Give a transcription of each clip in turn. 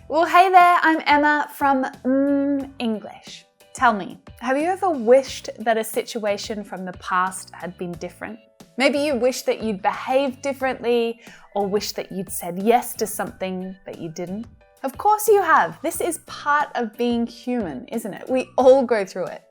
Well, hey there, I'm Emma from mmmEnglish. Tell me, have you ever wished that a situation from the past had been different? Maybe you wish that you'd behaved differently or wish that you'd said yes to something that you didn't. Of course you have. This is part of being human, isn't it? We all go through it.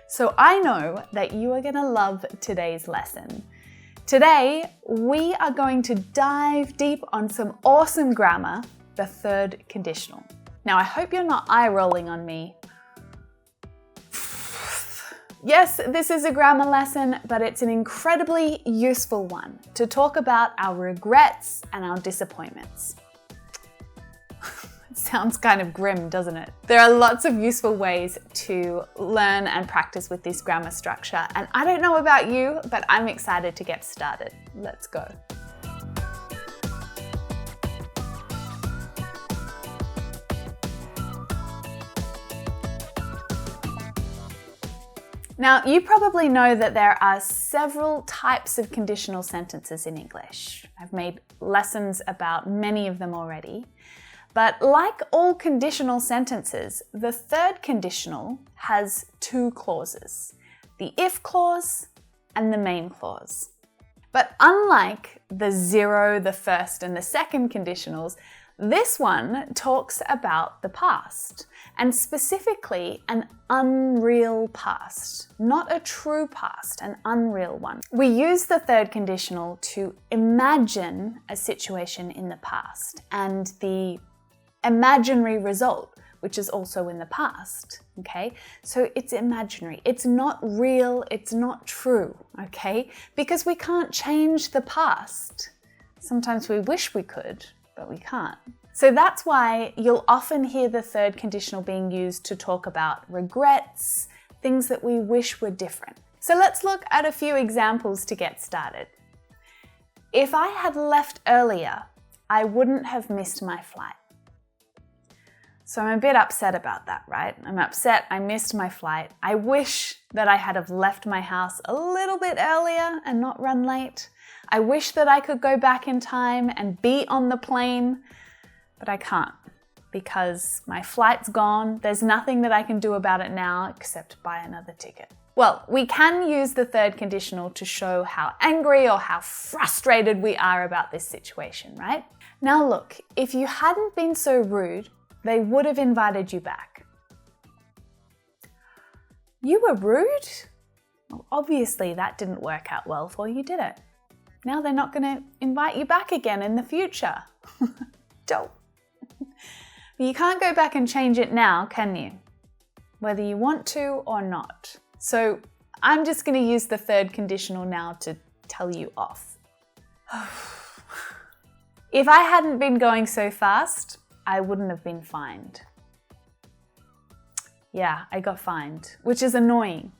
So I know that you are going to love today's lesson. Today, we are going to dive deep on some awesome grammar, the third conditional. Now, I hope you're not eye-rolling on me. Yes, this is a grammar lesson, but it's an incredibly useful one to talk about our regrets and our disappointments. It sounds kind of grim, doesn't it? There are lots of useful ways to learn and practice with this grammar structure, and I don't know about you, but I'm excited to get started. Let's go. Now, you probably know that there are several types of conditional sentences in English. I've made lessons about many of them already. But like all conditional sentences, the third conditional has two clauses, the if clause and the main clause. But unlike the zero, the first, and the second conditionals, this one talks about the past, and specifically an unreal past, not a true past, an unreal one. We use the third conditional to imagine a situation in the past and the imaginary result, which is also in the past, okay? So it's imaginary, it's not real, it's not true, okay? Because we can't change the past. Sometimes we wish we could, but we can't. So that's why you'll often hear the third conditional being used to talk about regrets, things that we wish were different. So let's look at a few examples to get started. If I had left earlier, I wouldn't have missed my flight. So I'm a bit upset about that, right? I'm upset I missed my flight. I wish that I had have left my house a little bit earlier and not run late. I wish that I could go back in time and be on the plane, but I can't because my flight's gone. There's nothing that I can do about it now except buy another ticket. Well, we can use the third conditional to show how angry or how frustrated we are about this situation, right? Now look, if you hadn't been so rude, they would have invited you back. You were rude? Well, obviously that didn't work out well for you, did it? Now they're not going to invite you back again in the future. Don't. But you can't go back and change it now, can you? Whether you want to or not. So I'm just going to use the third conditional now to tell you off. If I hadn't been going so fast, I wouldn't have been fined. Yeah, I got fined, which is annoying.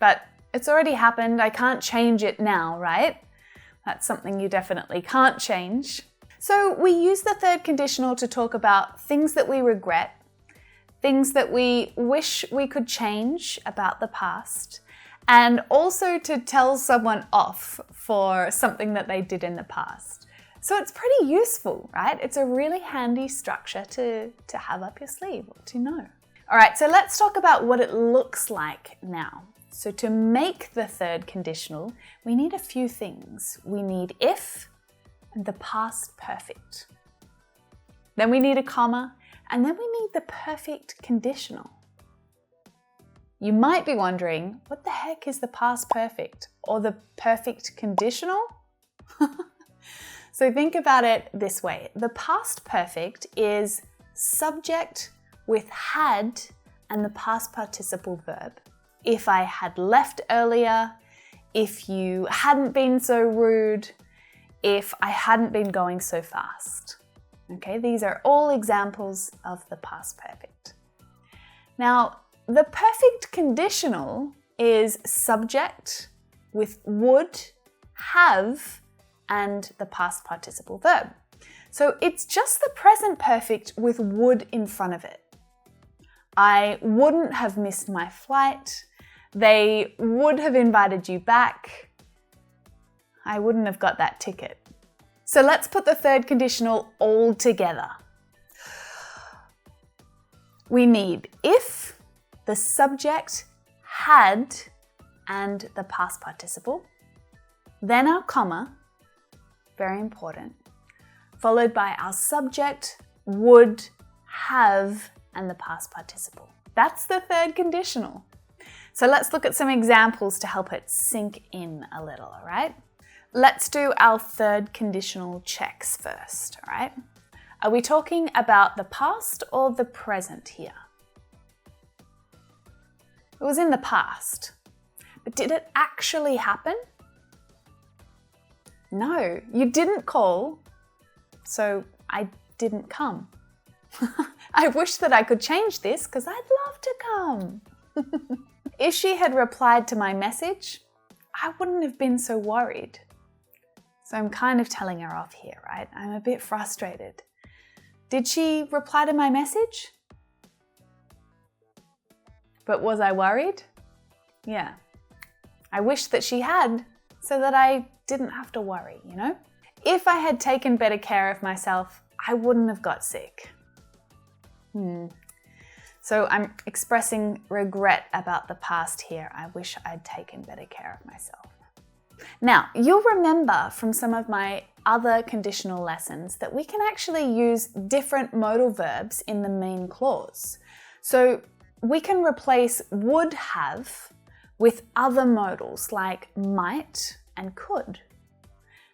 But it's already happened. I can't change it now, right? That's something you definitely can't change. So we use the third conditional to talk about things that we regret, things that we wish we could change about the past, and also to tell someone off for something that they did in the past. So it's pretty useful, right? It's a really handy structure to have up your sleeve or to know. All right, so let's talk about what it looks like now. So to make the third conditional, we need a few things. We need if and the past perfect. Then we need a comma, and then we need the perfect conditional. You might be wondering, what the heck is the past perfect or the perfect conditional? So think about it this way. The past perfect is subject with had and the past participle verb. If I had left earlier, if you hadn't been so rude, if I hadn't been going so fast. Okay, these are all examples of the past perfect. Now, the perfect conditional is subject with would, have, and the past participle verb. So it's just the present perfect with would in front of it. I wouldn't have missed my flight. They would have invited you back. I wouldn't have got that ticket. So let's put the third conditional all together. We need if, the subject, had, and the past participle, then our comma, very important, followed by our subject, would, have, and the past participle. That's the third conditional. So let's look at some examples to help it sink in a little, all right? Let's do our third conditional checks first, all right? Are we talking about the past or the present here? It was in the past, but did it actually happen? No, you didn't call, so I didn't come. I wish that I could change this because I'd love to come. If she had replied to my message, I wouldn't have been so worried. So I'm kind of telling her off here, right? I'm a bit frustrated. Did she reply to my message? But was I worried? Yeah. I wish that she had so that I didn't have to worry, you know? If I had taken better care of myself, I wouldn't have got sick. So I'm expressing regret about the past here. I wish I'd taken better care of myself. Now, you'll remember from some of my other conditional lessons that we can actually use different modal verbs in the main clause. So we can replace would have with other modals like might and could.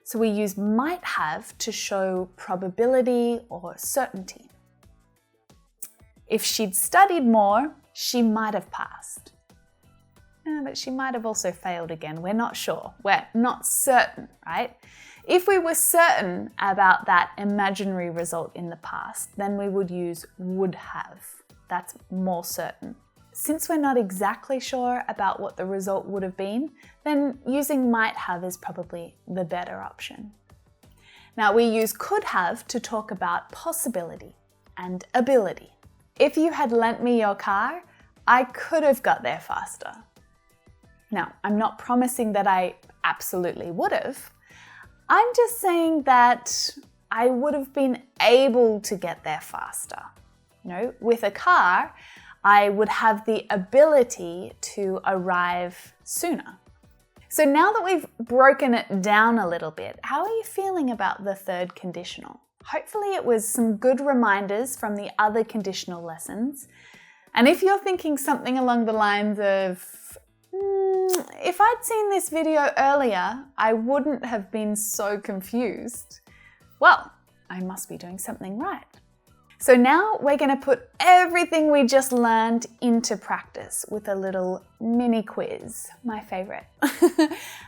So we use might have to show probability or certainty. If she'd studied more, she might have passed. But she might have also failed again. We're not sure. We're not certain, right? If we were certain about that imaginary result in the past, then we would use would have. That's more certain. Since we're not exactly sure about what the result would have been, then using might have is probably the better option. Now, we use could have to talk about possibility and ability. If you had lent me your car, I could have got there faster. Now, I'm not promising that I absolutely would have. I'm just saying that I would have been able to get there faster. You know, with a car, I would have the ability to arrive sooner. So now that we've broken it down a little bit, how are you feeling about the third conditional? Hopefully it was some good reminders from the other conditional lessons. And if you're thinking something along the lines of, if I'd seen this video earlier, I wouldn't have been so confused. Well, I must be doing something right. So now we're going to put everything we just learned into practice with a little mini quiz, my favorite.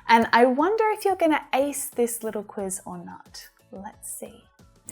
And I wonder if you're going to ace this little quiz or not. Let's see.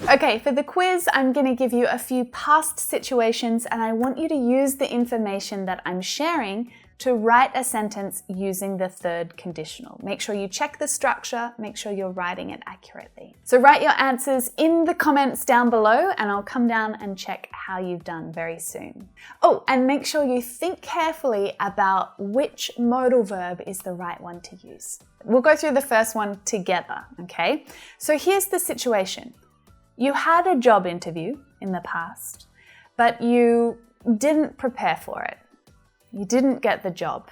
Okay, for the quiz, I'm going to give you a few past situations and I want you to use the information that I'm sharing to write a sentence using the third conditional. Make sure you check the structure, make sure you're writing it accurately. So write your answers in the comments down below and I'll come down and check how you've done very soon. Oh, and make sure you think carefully about which modal verb is the right one to use. We'll go through the first one together, okay? So here's the situation. You had a job interview in the past, but you didn't prepare for it. You didn't get the job,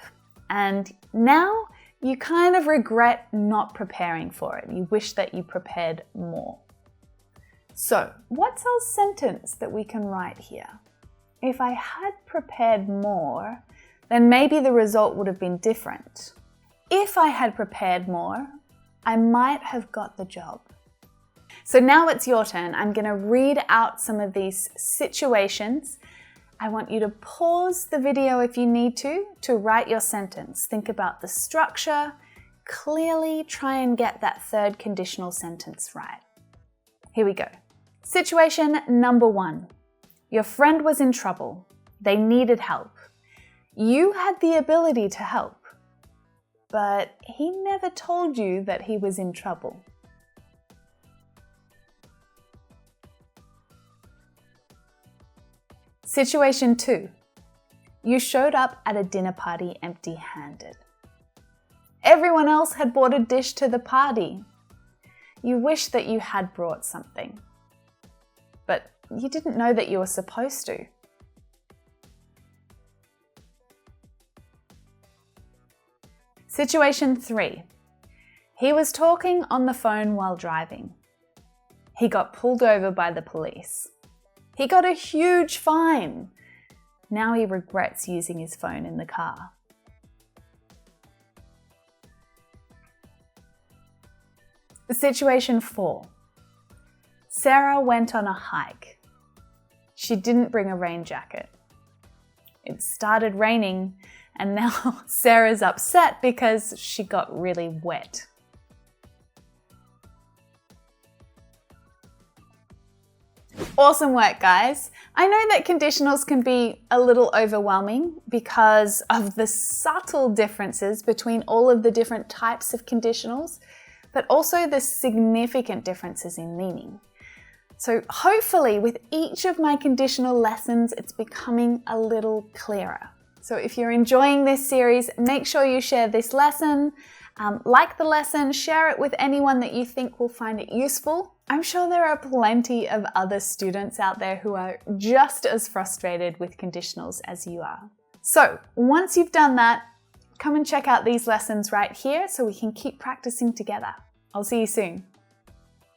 and now you kind of regret not preparing for it. You wish that you prepared more. So, what's our sentence that we can write here? If I had prepared more, then maybe the result would have been different. If I had prepared more, I might have got the job. So now it's your turn. I'm going to read out some of these situations. I want you to pause the video if you need to write your sentence. Think about the structure, clearly try and get that third conditional sentence right. Here we go. Situation number 1. Your friend was in trouble. They needed help. You had the ability to help, but he never told you that he was in trouble. Situation 2. You showed up at a dinner party empty-handed. Everyone else had brought a dish to the party. You wish that you had brought something, but you didn't know that you were supposed to. Situation 3. He was talking on the phone while driving. He got pulled over by the police. He got a huge fine. Now he regrets using his phone in the car. Situation 4. Sarah went on a hike. She didn't bring a rain jacket. It started raining, and now Sarah's upset because she got really wet. Awesome work, guys! I know that conditionals can be a little overwhelming because of the subtle differences between all of the different types of conditionals, but also the significant differences in meaning. So hopefully with each of my conditional lessons, it's becoming a little clearer. So if you're enjoying this series, make sure you share this lesson, like the lesson, share it with anyone that you think will find it useful. I'm sure there are plenty of other students out there who are just as frustrated with conditionals as you are. So once you've done that, come and check out these lessons right here so we can keep practicing together. I'll see you soon.